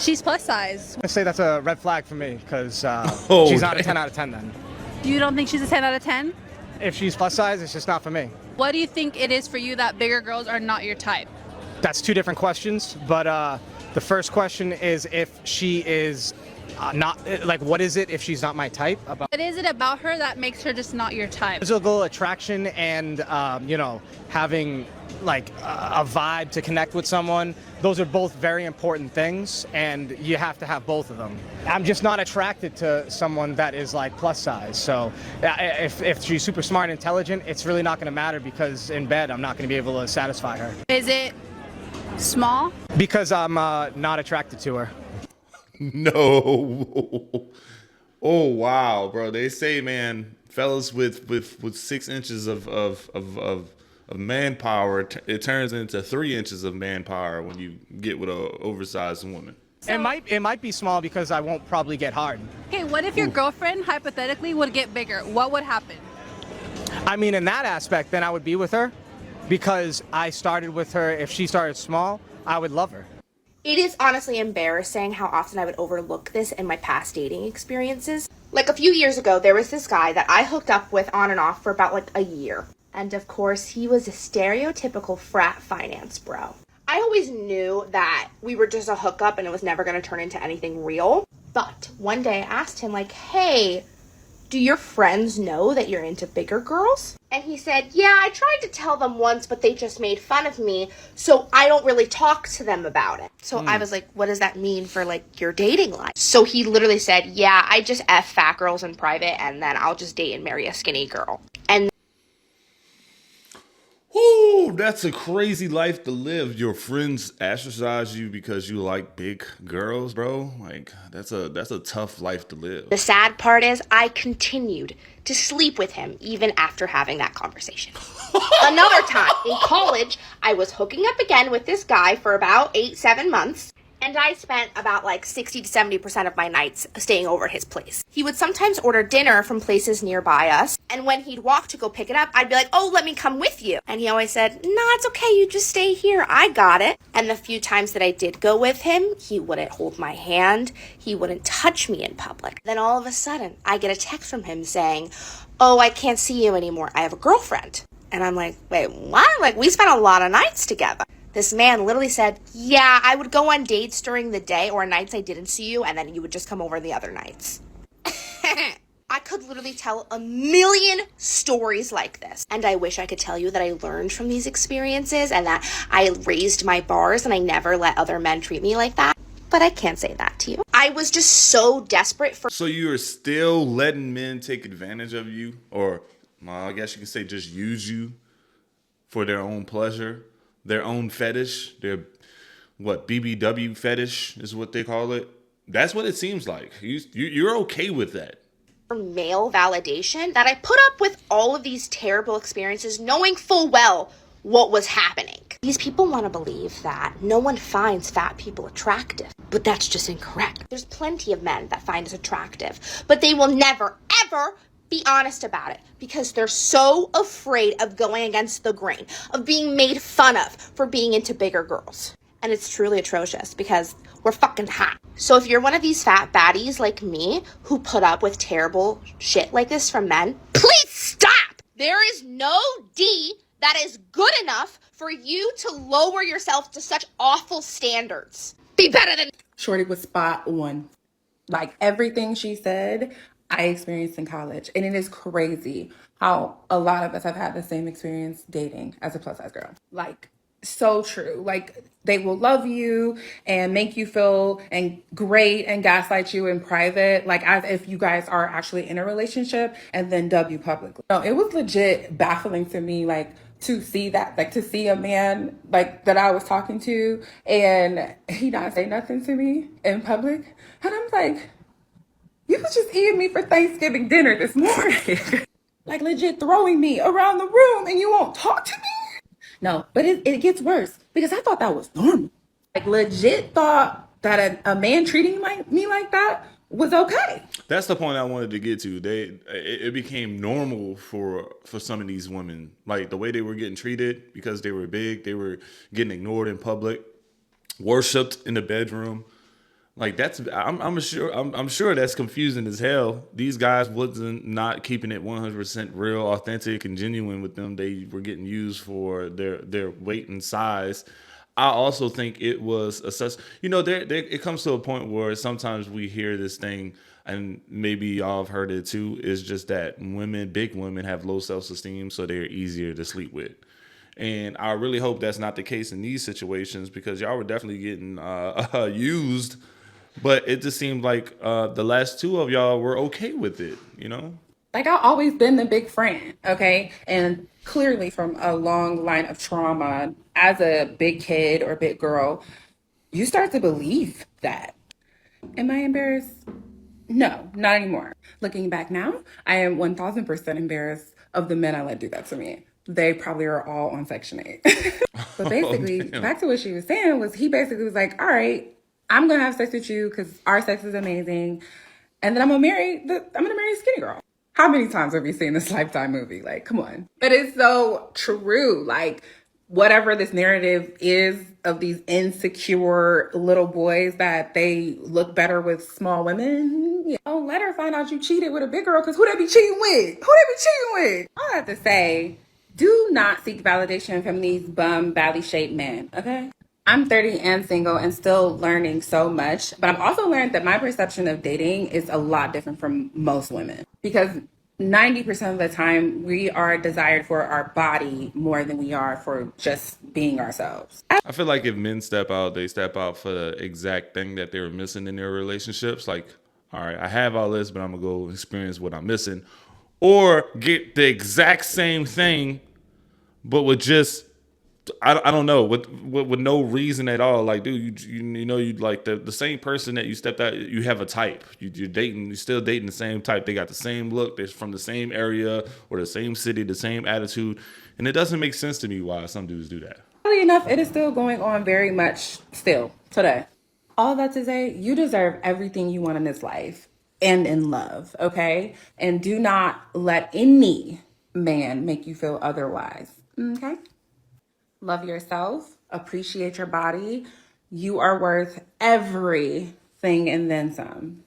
She's plus size. I say that's a red flag for me because Oh, she's not a damn. 10 out of 10 then. You don't think she's a 10 out of 10? If she's plus size, it's just not for me. What do you think it is for you that bigger girls are not your type? That's two different questions, but the first question is if she is not, like, what is it if she's not my type? About What is it about her that makes her just not your type? physical attraction and, having like a vibe to connect with someone. Those are both very important things, and you have to have both of them. I'm just not attracted to someone that is like plus size. So if she's super smart and intelligent, it's really not going to matter because in bed I'm not going to be able to satisfy her. Is it small? Because I'm not attracted to her. No. Oh wow, bro. They say, man, fellas with 6 inches of manpower, it turns into 3 inches of manpower when you get with a oversized woman. It might be small because I won't probably get hard. Okay, what if your girlfriend hypothetically would get bigger? What would happen? I mean, in that aspect, then I would be with her because I started with her. If she started small, I would love her. It is honestly embarrassing how often I would overlook this in my past dating experiences. Like a few years ago, there was this guy that I hooked up with on and off for about like a year. And of course, he was a stereotypical frat finance bro. I always knew that we were just a hookup and it was never going to turn into anything real. But one day I asked him like, hey, do your friends know that you're into bigger girls? And he said, yeah, I tried to tell them once, but they just made fun of me, so I don't really talk to them about it. So I was like, what does that mean for like your dating life? So he literally said, yeah, I just F fat girls in private and then I'll just date and marry a skinny girl. And Ooh, that's a crazy life to live. Your friends ostracize you because you like big girls, bro. Like that's a tough life to live. the sad part is I continued to sleep with him even after having that conversation. Another time in college, I was hooking up again with this guy for about 7 months. And I spent about like 60 to 70% of my nights staying over at his place. He would sometimes order dinner from places nearby us. And when he'd walk to go pick it up, I'd be like, oh, let me come with you. And he always said, no, it's okay. You just stay here. I got it. And the few times that I did go with him, he wouldn't hold my hand. He wouldn't touch me in public. Then all of a sudden, I get a text from him saying, oh, I can't see you anymore. I have a girlfriend. And I'm like, wait, what? Like, we spent a lot of nights together. This man literally said, yeah, I would go on dates during the day or nights I didn't see you, and then you would just come over the other nights. I could literally tell a million stories like this. And I wish I could tell you that I learned from these experiences and that I raised my bars and I never let other men treat me like that. But I can't say that to you. I was just so desperate for... So you are still letting men take advantage of you, or well, I guess you can say just use you for their own pleasure, their own fetish, their BBW fetish is what they call it. That's what it seems like. You're okay with that. male validation that I put up with all of these terrible experiences knowing full well what was happening. These people want to believe that no one finds fat people attractive, but that's just incorrect. There's plenty of men that find us attractive, but they will never, ever be honest about it because they're so afraid of going against the grain, of being made fun of for being into bigger girls. And it's truly atrocious because we're fucking hot. So if you're one of these fat baddies like me who put up with terrible shit like this from men, please stop! There is no D that is good enough for you to lower yourself to such awful standards. Be better than... Shorty was spot on. Like everything she said, I experienced in college. And it is crazy how a lot of us have had the same experience dating as a plus size girl. Like, so true. Like, they will love you and make you feel and great and gaslight you in private, like as if you guys are actually in a relationship, and then dub you publicly. No, it was legit baffling to me, like, to see that, like to see a man like that I was talking to and he not say nothing to me in public. And I'm like, you was just eating me for Thanksgiving dinner this morning. Like legit throwing me around the room and you won't talk to me? No, but it gets worse because I thought that was normal. Like legit thought that a man treating me like that was okay. That's the point I wanted to get to. It became normal for some of these women, like the way they were getting treated because they were big. They were getting ignored in public, worshipped in the bedroom. Like I'm sure that's confusing as hell. These guys wasn't not keeping it 100% real, authentic, and genuine with them. They were getting used for their weight and size. I also think it was it comes to a point where sometimes we hear this thing, and maybe y'all have heard it too. Is just that big women have low self-esteem, so they're easier to sleep with. And I really hope that's not the case in these situations, because y'all were definitely getting used. But it just seemed like the last two of y'all were okay with it, you know? Like, I've always been the big friend, okay? And clearly from a long line of trauma, as a big kid or big girl, you start to believe that. Am I embarrassed? No, not anymore. Looking back now, I am 1000% embarrassed of the men I let do that to me. They probably are all on Section 8. But basically, damn. back to what she was saying, was he basically was like, all right, I'm going to have sex with you because our sex is amazing. And then I'm going to marry a skinny girl. How many times have you seen this Lifetime movie? Like, come on. But it's so true. Like, whatever this narrative is of these insecure little boys that they look better with small women, don't let her find out you cheated with a big girl, because who they be cheating with? I have to say, do not seek validation from these bum, belly-shaped men, okay? I'm 30 and single and still learning so much, but I've also learned that my perception of dating is a lot different from most women, because 90% of the time we are desired for our body more than we are for just being ourselves. I feel like if men step out, they step out for the exact thing that they were missing in their relationships. Like, all right, I have all this, but I'm going to go experience what I'm missing. Or get the exact same thing, but with just, I don't know, with no reason at all. Like, dude, you like the same person that you stepped out, you have a type. You're still dating the same type. They got the same look. They're from the same area or the same city, the same attitude. And it doesn't make sense to me why some dudes do that. Funny enough, it is still going on very much still today. All that to say, you deserve everything you want in this life and in love, okay? And do not let any man make you feel otherwise, okay? Love yourself, appreciate your body. You are worth everything and then some.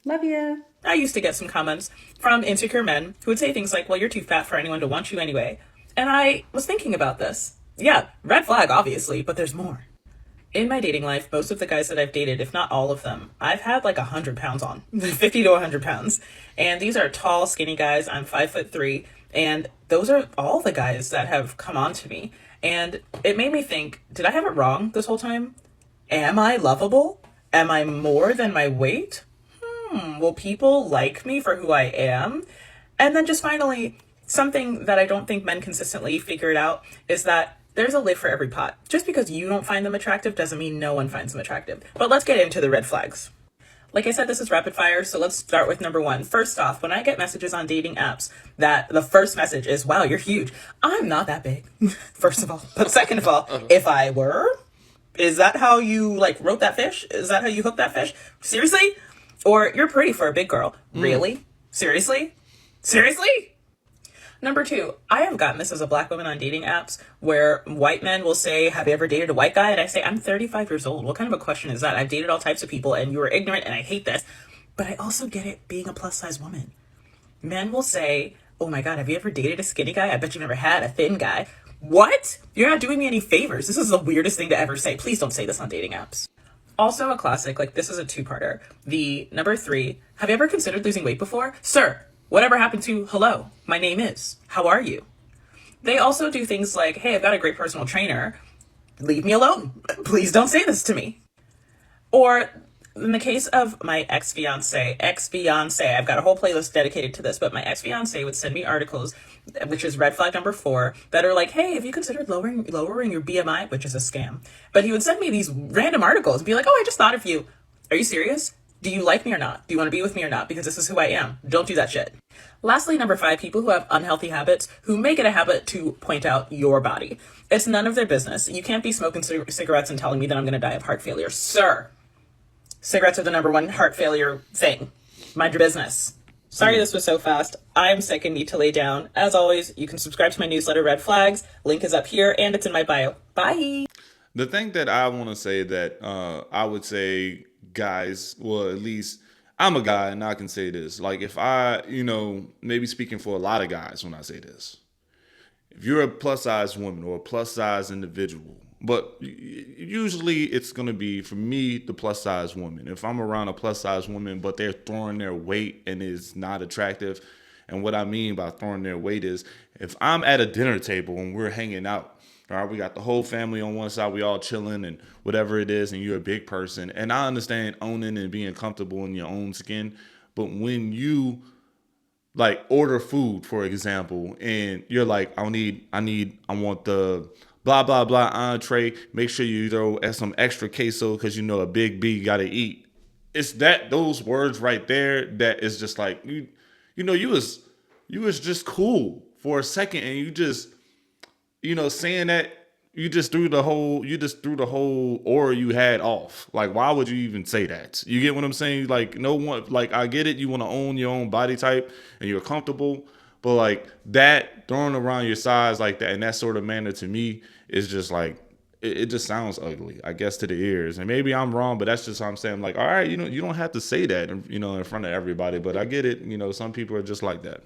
Love ya. I used to get some comments from insecure men who would say things like, well, you're too fat for anyone to want you anyway. And I was thinking about this. Yeah, red flag, obviously, but there's more. In my dating life, most of the guys that I've dated, if not all of them, I've had like 100 pounds on, 50 to 100 pounds. And these are tall, skinny guys. I'm 5'3". And those are all the guys that have come on to me. And it made me think, did I have it wrong this whole time? Am I lovable? Am I more than my weight? Will people like me for who I am? And then just finally, something that I don't think men consistently figure it out is that there's a lid for every pot. Just because you don't find them attractive doesn't mean no one finds them attractive. But let's get into the red flags. Like I said, this is rapid fire, so let's start with number one. First off, when I get messages on dating apps that the first message is, wow, you're huge. I'm not that big, first of all. But second of all, if I were, is that how you like wrote that fish? Is that how you hooked that fish? Seriously? Or you're pretty for a big girl. Really? Seriously? Seriously? Number two, I have gotten this as a black woman on dating apps where white men will say, have you ever dated a white guy? And I say, I'm 35 years old. What kind of a question is that? I've dated all types of people and you are ignorant and I hate this. But I also get it being a plus size woman. Men will say, oh my God, have you ever dated a skinny guy? I bet you never had a thin guy. What? You're not doing me any favors. This is the weirdest thing to ever say. Please don't say this on dating apps. Also a classic, like this is a two-parter. The number three, have you ever considered losing weight before? Sir, whatever happened to hello, my name is, how are you? They also do things like, hey, I've got a great personal trainer. Leave me alone. Please don't say this to me. Or in the case of my ex-fiance, I've got a whole playlist dedicated to this, but my ex-fiance would send me articles, which is red flag number 4, that are like, hey, have you considered lowering your BMI, which is a scam. But he would send me these random articles and be like, oh, I just thought of you. Are you serious? Do you like me or not? Do you want to be with me or not? Because this is who I am. Don't do that shit. Lastly, number 5, people who have unhealthy habits, who make it a habit to point out your body. It's none of their business. You can't be smoking cigarettes and telling me that I'm going to die of heart failure. Sir, cigarettes are the number 1 heart failure thing. Mind your business. Sorry this was so fast. I'm sick and need to lay down. As always, you can subscribe to my newsletter, Red Flags. Link is up here and it's in my bio. Bye. The thing that I want to say that I would say guys, well, at least I'm a guy and I can say this. Like if I, maybe speaking for a lot of guys when I say this, if you're a plus size woman or a plus size individual, but usually it's going to be, for me, the plus size woman. If I'm around a plus size woman, but they're throwing their weight and is not attractive, and what I mean by throwing their weight is if I'm at a dinner table and we're hanging out, all right, we got the whole family on one side, we all chilling and whatever it is, and you're a big person. And I understand owning and being comfortable in your own skin, but when you like order food, for example, and you're like, I want the blah, blah, blah entree. Make sure you throw some extra queso because a big B got to eat. It's those words right there that is just like, you was just cool for a second and you just, saying that you just threw the whole aura you had off. Like, why would you even say that? You get what I'm saying? Like, no one, like, I get it. You want to own your own body type and you're comfortable, but like that throwing around your size like that in that sort of manner to me is just like, it just sounds ugly, I guess, to the ears. And maybe I'm wrong, but that's just how I'm saying. Like, all right, you don't have to say that, in front of everybody, but I get it. Some people are just like that.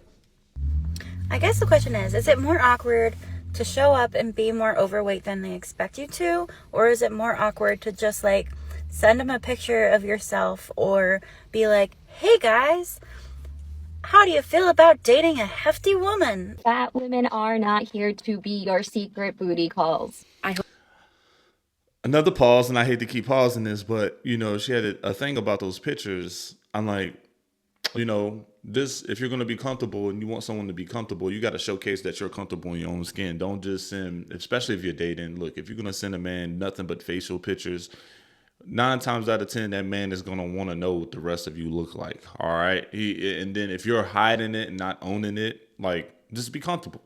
I guess the question is it more awkward to show up and be more overweight than they expect you to? Or is it more awkward to just like send them a picture of yourself or be like, hey guys, how do you feel about dating a hefty woman? Fat women are not here to be your secret booty calls. Another pause, and I hate to keep pausing this, but she had a thing about those pictures. I'm like, this, if you're going to be comfortable and you want someone to be comfortable, you got to showcase that you're comfortable in your own skin. Don't just send, especially if you're dating. Look, if you're going to send a man nothing but facial pictures, 9 times out of 10, that man is going to want to know what the rest of you look like. All right. And then if you're hiding it and not owning it, like, just be comfortable.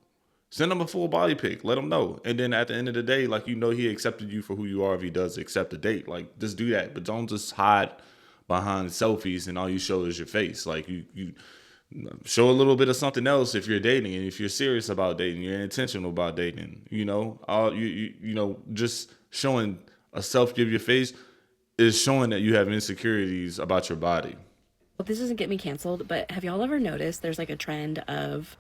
Send him a full body pic. Let him know. And then at the end of the day, like, he accepted you for who you are if he does accept a date. Like, just do that. But don't just hide behind selfies and all you show is your face. Like, you show a little bit of something else if you're dating, and if you're serious about dating, you're intentional about dating. Just showing a selfie of your face is showing that you have insecurities about your body. Well, this doesn't get me canceled, but have y'all ever noticed there's like a trend of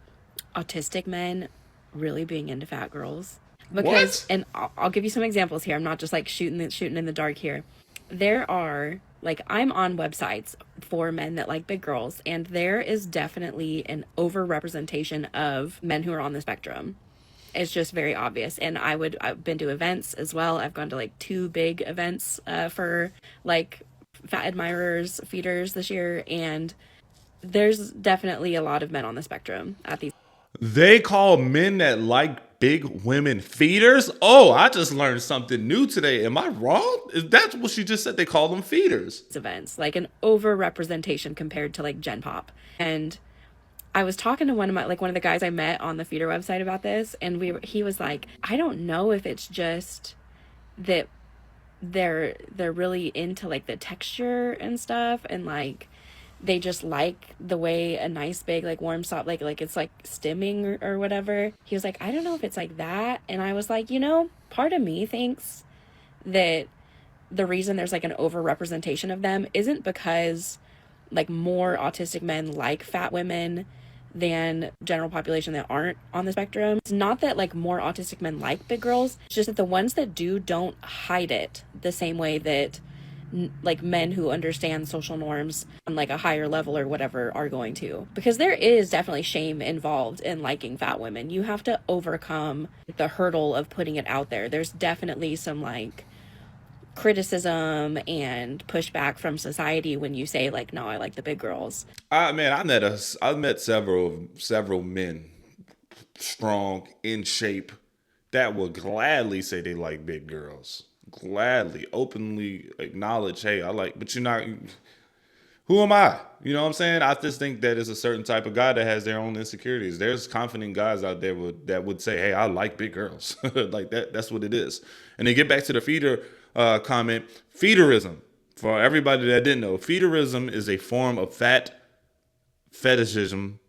autistic men really being into fat girls? Because, and I'll give you some examples here. I'm not just like shooting in the dark here. There are, like, I'm on websites for men that like big girls, and there is definitely an overrepresentation of men who are on the spectrum. It's just very obvious. And I've been to events as well. I've gone to like 2 big events for like fat admirers, feeders this year, and there's definitely a lot of men on the spectrum at these. They call men that like big women feeders? Oh, I just learned something new today. Am I wrong? That's what she just said. They call them feeders. Events, like an overrepresentation compared to like Gen Pop. And I was talking to one of the guys I met on the feeder website about this, and he was like, I don't know if it's just that they're really into like the texture and stuff, and like they just like the way a nice big like warm soft like it's like stimming or whatever. He was like, I don't know if it's like that. And I was like, part of me thinks that the reason there's like an overrepresentation of them isn't because like more autistic men like fat women than general population that aren't on the spectrum. It's not that like more autistic men like big girls. It's just that the ones that don't hide it the same way that like men who understand social norms on like a higher level or whatever are going to. Because there is definitely shame involved in liking fat women. You have to overcome the hurdle of putting it out there. There's definitely some like criticism and pushback from society when you say like, no, I like the big girls. I've met several men, strong, in shape, that will gladly say they like big girls. Gladly, openly acknowledge, hey, I like, but you're not, who am I? You know what I'm saying? I just think that is a certain type of guy that has their own insecurities. There's confident guys out there that would say, hey, I like big girls. Like that's what it is. And then get back to the feeder comment. Feederism, for everybody that didn't know, feederism is a form of fat fetishism.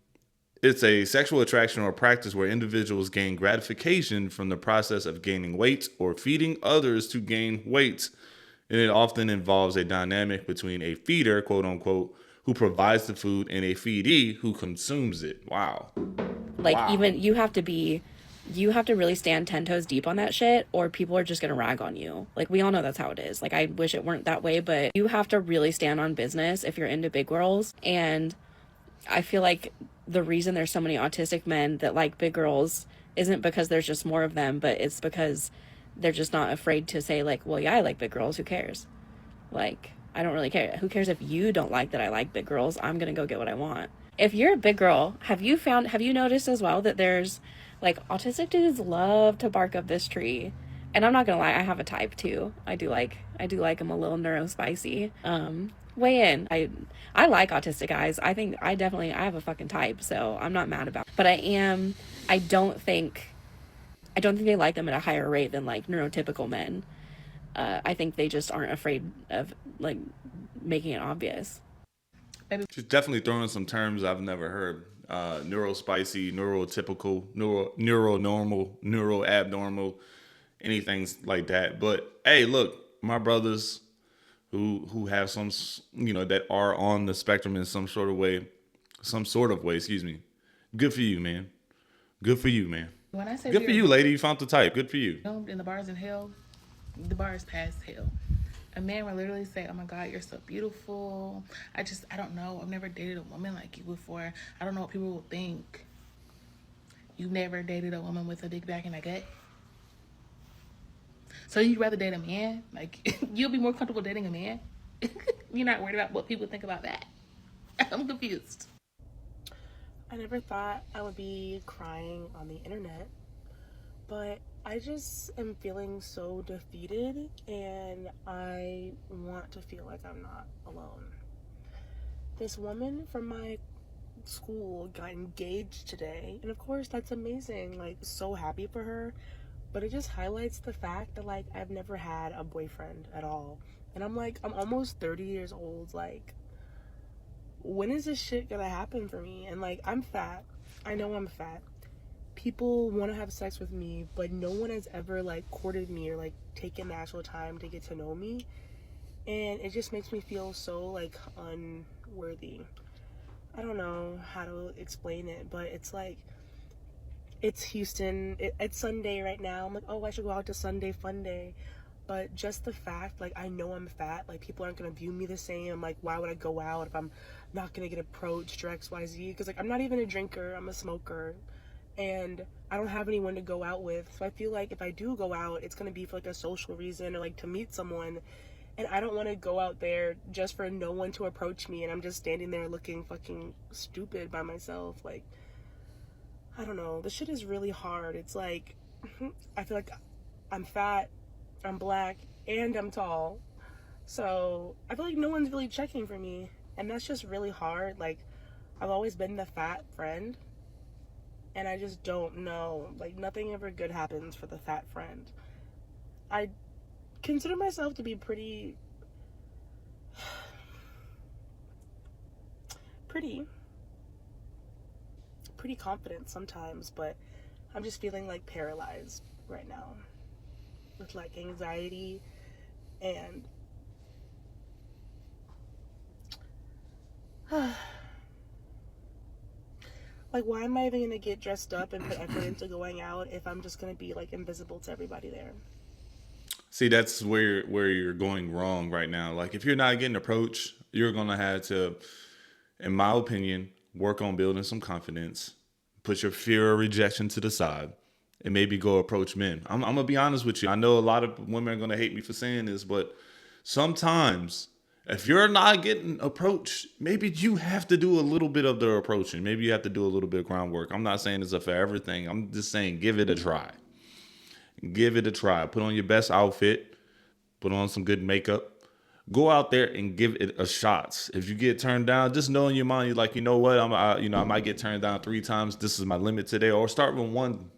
It's a sexual attraction or practice where individuals gain gratification from the process of gaining weight or feeding others to gain weight. And it often involves a dynamic between a feeder, quote unquote, who provides the food and a feedee who consumes it. Wow. Like, Wow. even you have to really stand 10 toes deep on that shit, or people are just gonna rag on you. Like, we all know that's how it is. Like, I wish it weren't that way, but you have to really stand on business if you're into big girls. And I feel like the reason there's so many autistic men that like big girls isn't because there's just more of them, but it's because they're just not afraid to say, like, well, yeah, I like big girls. Who cares? Like, I don't really care. Who cares if you don't like that I like big girls? I'm gonna go get what I want. If you're a big girl, have you noticed as well that there's, like, autistic dudes love to bark up this tree? And I'm not gonna lie, I have a type too. I do like them a little neurospicy. Weigh in. I like autistic guys. I think I have a fucking type, so I'm not mad about it. But I don't think they like them at a higher rate than, like, neurotypical men. I think they just aren't afraid of, like, making it obvious. She's definitely throwing some terms I've never heard. Neurospicy, neurotypical, neuronormal, neuroabnormal, anything like that. But hey, look, my brothers who have some, that are on the spectrum in some sort of way, excuse me. Good for you, man. Good for you, man. When I say Good for you, lady. You found the type. Good for you. In the bars in hell, the bar is past hell. A man will literally say, oh my God, you're so beautiful. I don't know. I've never dated a woman like you before. I don't know what people will think. You've never dated a woman with a dick back in a gut? So you'd rather date a man? Like, you'll be more comfortable dating a man? You're not worried about what people think about that? I'm confused. I never thought I would be crying on the internet, but I just am feeling so defeated, and I want to feel like I'm not alone. This woman from my school got engaged today, and of course that's amazing, like, so happy for her, but it just highlights the fact that, like, I've never had a boyfriend at all, and I'm almost 30 years old. Like, when is this shit gonna happen for me? And, like, I'm fat. I know I'm fat. People want to have sex with me, but no one has ever, like, courted me or, like, taken the actual time to get to know me, and it just makes me feel so, like, unworthy. I don't know how to explain it, but it's like, it's Houston, it's Sunday right now. I'm like, oh, I should go out to Sunday Fun Day. But just the fact, like, I know I'm fat, like, people aren't gonna view me the same. I'm like, why would I go out if I'm not gonna get approached or XYZ? Because, like, I'm not even a drinker, I'm a smoker, and I don't have anyone to go out with. So I feel like if I do go out, it's gonna be for, like, a social reason or, like, to meet someone. And I don't want to go out there just for no one to approach me, and I'm just standing there looking fucking stupid by myself. Like, I don't know. This shit is really hard. It's like, I feel like I'm fat, I'm black, and I'm tall. So I feel like no one's really checking for me, and that's just really hard. Like, I've always been the fat friend, and I just don't know. Like, nothing ever good happens for the fat friend. I consider myself to be pretty confident sometimes, but I'm just feeling, like, paralyzed right now with, like, anxiety and like, why am I even gonna get dressed up and put effort into going out if I'm just gonna be, like, invisible to everybody there? See, that's where you're going wrong right now. Like, if you're not getting approached, you're gonna have to, in my opinion, work on building some confidence, put your fear of rejection to the side, and maybe go approach men. I'm gonna be honest with you. I know a lot of women are gonna hate me for saying this, but sometimes if you're not getting approached, maybe you have to do a little bit of the approaching. Maybe you have to do a little bit of groundwork. I'm not saying it's a forever thing. I'm just saying give it a try. Give it a try. Put on your best outfit. Put on some good makeup. Go out there and give it a shot. If you get turned down, just know in your mind, you're like, you know what? I might get turned down 3 times. This is my limit today. Or start with one.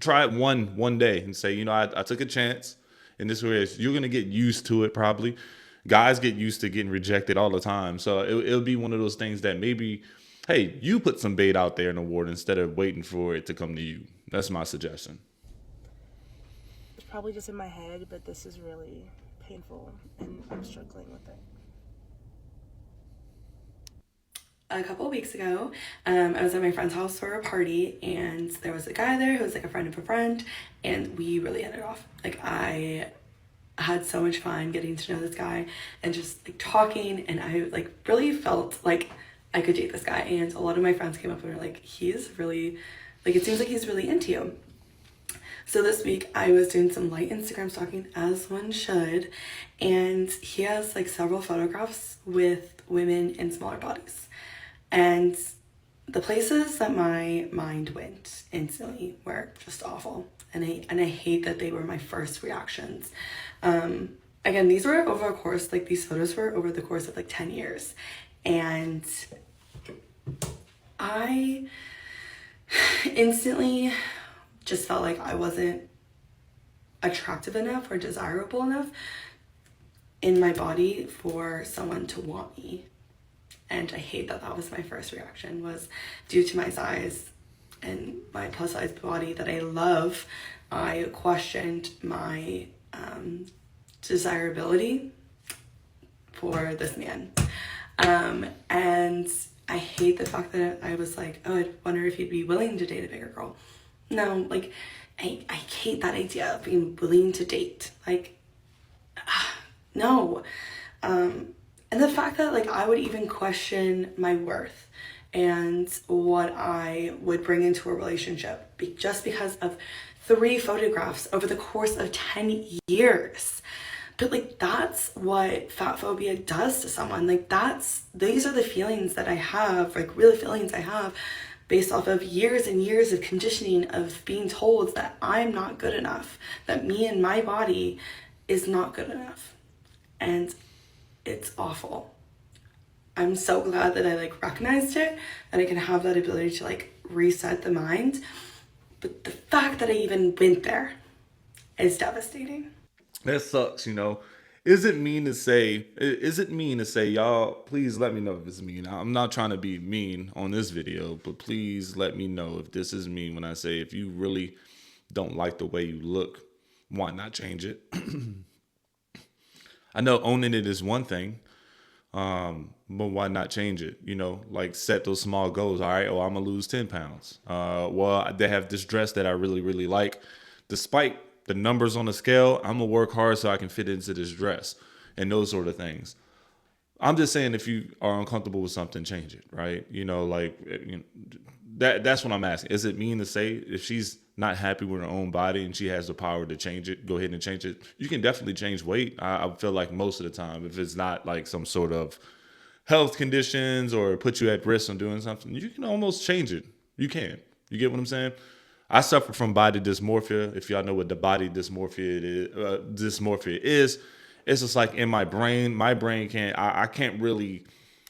Try it one day and say, I took a chance. And this way, you're gonna get used to it. Probably, guys get used to getting rejected all the time. So it'll be one of those things that maybe hey, you put some bait out there in the water instead of waiting for it to come to you. That's my suggestion. It's probably just in my head, but this is really painful and I'm struggling with it. A couple of weeks ago, I was at my friend's house for a party, and there was a guy there who was like a friend of a friend, and we really hit it off. Like, I had so much fun getting to know this guy and just like talking, and I like really felt like I could date this guy. And a lot of my friends came up and were like, he's really, like, it seems like he's really into you. So this week I was doing some light Instagram stalking, as one should, and he has like several photographs with women in smaller bodies. And the places that my mind went instantly were just awful. And I hate that they were my first reactions. Again, these were over a course, like these photos were over the course of like 10 years. And I instantly just felt like I wasn't attractive enough or desirable enough in my body for someone to want me. And I hate that that was my first reaction, was due to my size and my plus size body that I love. I questioned my desirability for this man. And I hate the fact that I was like, oh, I wonder if he'd be willing to date a bigger girl. No, like, I hate that idea of being willing to date. Like, no. And the fact that like I would even question my worth and what I would bring into a relationship just because of 3 photographs over the course of 10 years. But like, that's what fat phobia does to someone. Like, these are the feelings that I have, like real feelings I have based off of years and years of conditioning of being told that I'm not good enough, that me and my body is not good enough. And it's awful. I'm so glad that I like recognized it, that I can have that ability to like reset the mind. But the fact that I even went there is devastating. That sucks, you know. Is it mean to say, y'all, please let me know if it's mean. I'm not trying to be mean on this video, but please let me know if this is mean when I say, if you really don't like the way you look, why not change it? I know owning it is one thing, but why not change it? You know, like set those small goals. All right, oh, I'm gonna lose 10 pounds. Well, they have this dress that I really, really like. Despite the numbers on the scale, I'm gonna work hard so I can fit into this dress and those sort of things. I'm just saying, if you are uncomfortable with something, change it, right? You know, like, you know, that's what I'm asking. Is it mean to say if she's not happy with her own body and she has the power to change it, go ahead and change it? You can definitely change weight. I feel like most of the time, if it's not like some sort of health conditions or put you at risk on doing something, you can almost change it. You can. You get what I'm saying? I suffer from body dysmorphia. If y'all know what the body dysmorphia is, it's just like in my brain can't, I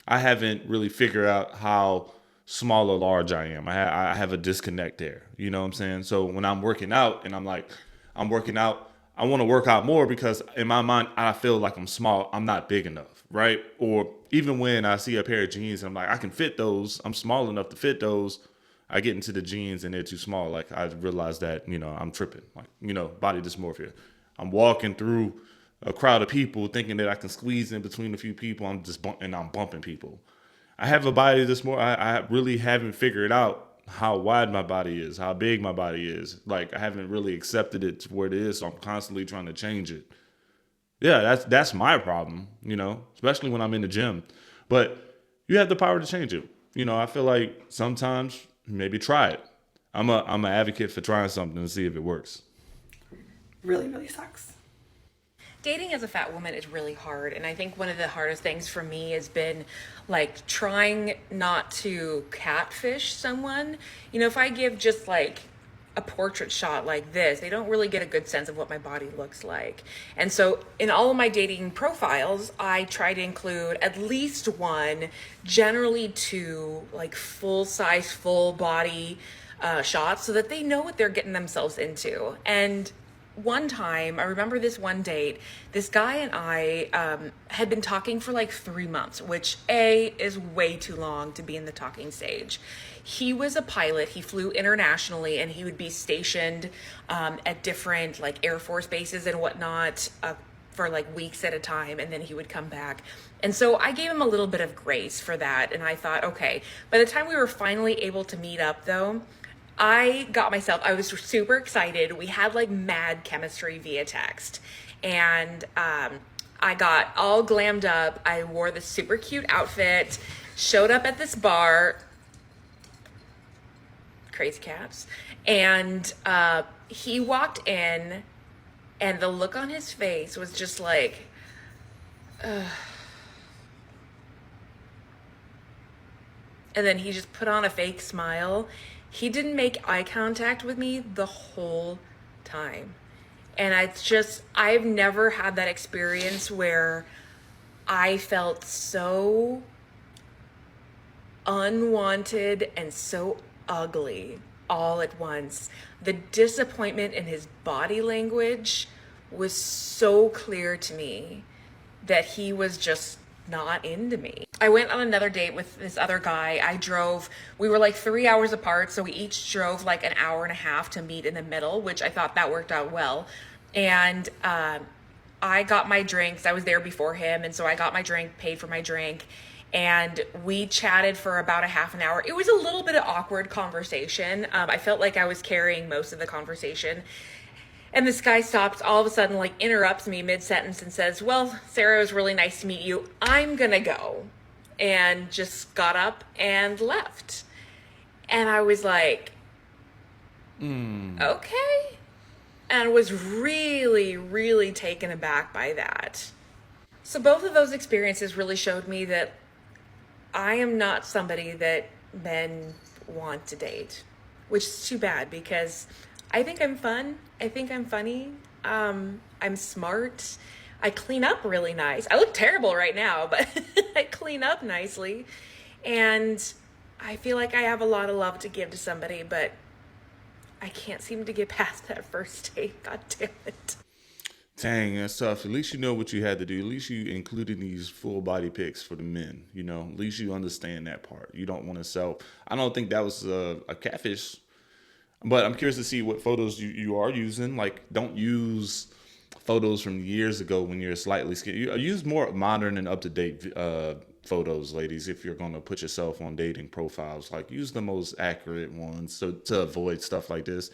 haven't really figured out how small or large I am. I have a disconnect there. You know what I'm saying? So when I'm working out and I'm working out, I want to work out more because in my mind, I feel like I'm small. I'm not big enough, right? Or even when I see a pair of jeans and I'm like, I can fit those. I'm small enough to fit those. I get into the jeans and they're too small. Like, I realize that, you know, I'm tripping. Like, you know, body dysmorphia. I'm walking through a crowd of people thinking that I can squeeze in between a few people. I'm bumping people. I have a body dysmorphia. I really haven't figured out how wide my body is, how big my body is. Like, I haven't really accepted it to where it is. So I'm constantly trying to change it. Yeah, that's my problem, you know, especially when I'm in the gym. But you have the power to change it. You know, I feel like sometimes maybe try it. I'm an advocate for trying something to see if it works. Really, really sucks. Dating as a fat woman is really hard, and I think one of the hardest things for me has been like trying not to catfish someone. You know, if I give just like a portrait shot like this, they don't really get a good sense of what my body looks like. And so in all of my dating profiles, I try to include at least one, generally 2, like full size, full body shots so that they know what they're getting themselves into. And one time, I remember this one date, this guy and I had been talking for like 3 months, which is way too long to be in the talking stage. He was a pilot. He flew internationally, and he would be stationed at different like Air Force bases and whatnot for like weeks at a time, and then he would come back. And so I gave him a little bit of grace for that, and I thought, okay. By the time we were finally able to meet up though, I was super excited. We had like mad chemistry via text, and I got all glammed up. I wore this super cute outfit, showed up at this bar, Crazy Cats, and he walked in, and the look on his face was just like, ugh. And then he just put on a fake smile. He didn't make eye contact with me the whole time. And I've never had that experience where I felt so unwanted and so ugly all at once. The disappointment in his body language was so clear to me that he was just not into me. I went on another date with this other guy. We were like 3 hours apart, so we each drove like an hour and a half to meet in the middle, which I thought that worked out well. And I got my drinks. I was there before him, and so I got my drink, paid for my drink, and we chatted for about a half an hour. It was a little bit of awkward conversation. I felt like I was carrying most of the conversation. And this guy stops, all of a sudden, like interrupts me mid-sentence and says, "Well, Sarah, it was really nice to meet you. I'm gonna go." And just got up and left. And I was like, okay. And was really, really taken aback by that. So both of those experiences really showed me that I am not somebody that men want to date, which is too bad because I think I'm fun. I think I'm funny. I'm smart. I clean up really nice. I look terrible right now, but I clean up nicely. And I feel like I have a lot of love to give to somebody, but I can't seem to get past that first date. God damn it. Dang, that's tough. At least you know what you had to do. At least you included these full body pics for the men. You know, at least you understand that part. You don't want to sell. I don't think that was a catfish. But I'm curious to see what photos you are using. Like, don't use photos from years ago when you're slightly skinny. Use more modern and up-to-date photos, ladies, if you're going to put yourself on dating profiles. Like, use the most accurate ones to avoid stuff like this.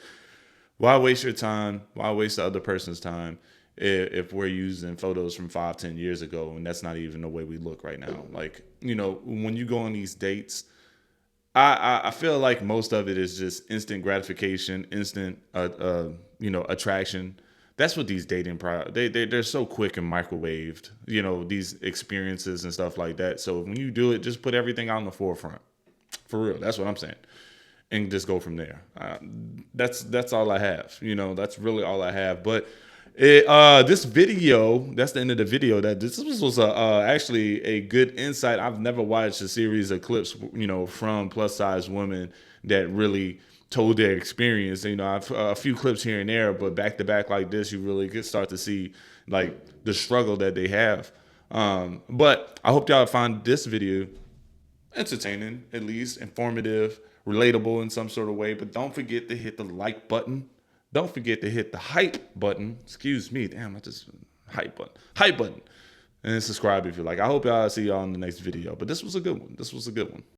Why waste your time? Why waste the other person's time if we're using photos from 5-10 years ago and that's not even the way we look right now? Like, you know, when you go on these dates, I feel like most of it is just instant gratification, instant attraction. That's what these dating they're so quick and microwaved, you know, these experiences and stuff like that. So when you do it, just put everything out in the forefront. For real, that's what I'm saying. And just go from there. That's all I have. You know, that's really all I have. But this video, that's the end of the video. This was actually a good insight. I've never watched a series of clips, you know, from plus size women that really told their experience. You know, I've a few clips here and there, but back to back like this, you really could start to see like the struggle that they have. But I hope y'all find this video entertaining, at least informative, relatable in some sort of way. But don't forget to hit the like button. Don't forget to hit the hype button. Excuse me. Damn, I just hype button. And subscribe if you like. I hope y'all see y'all in the next video. But this was a good one.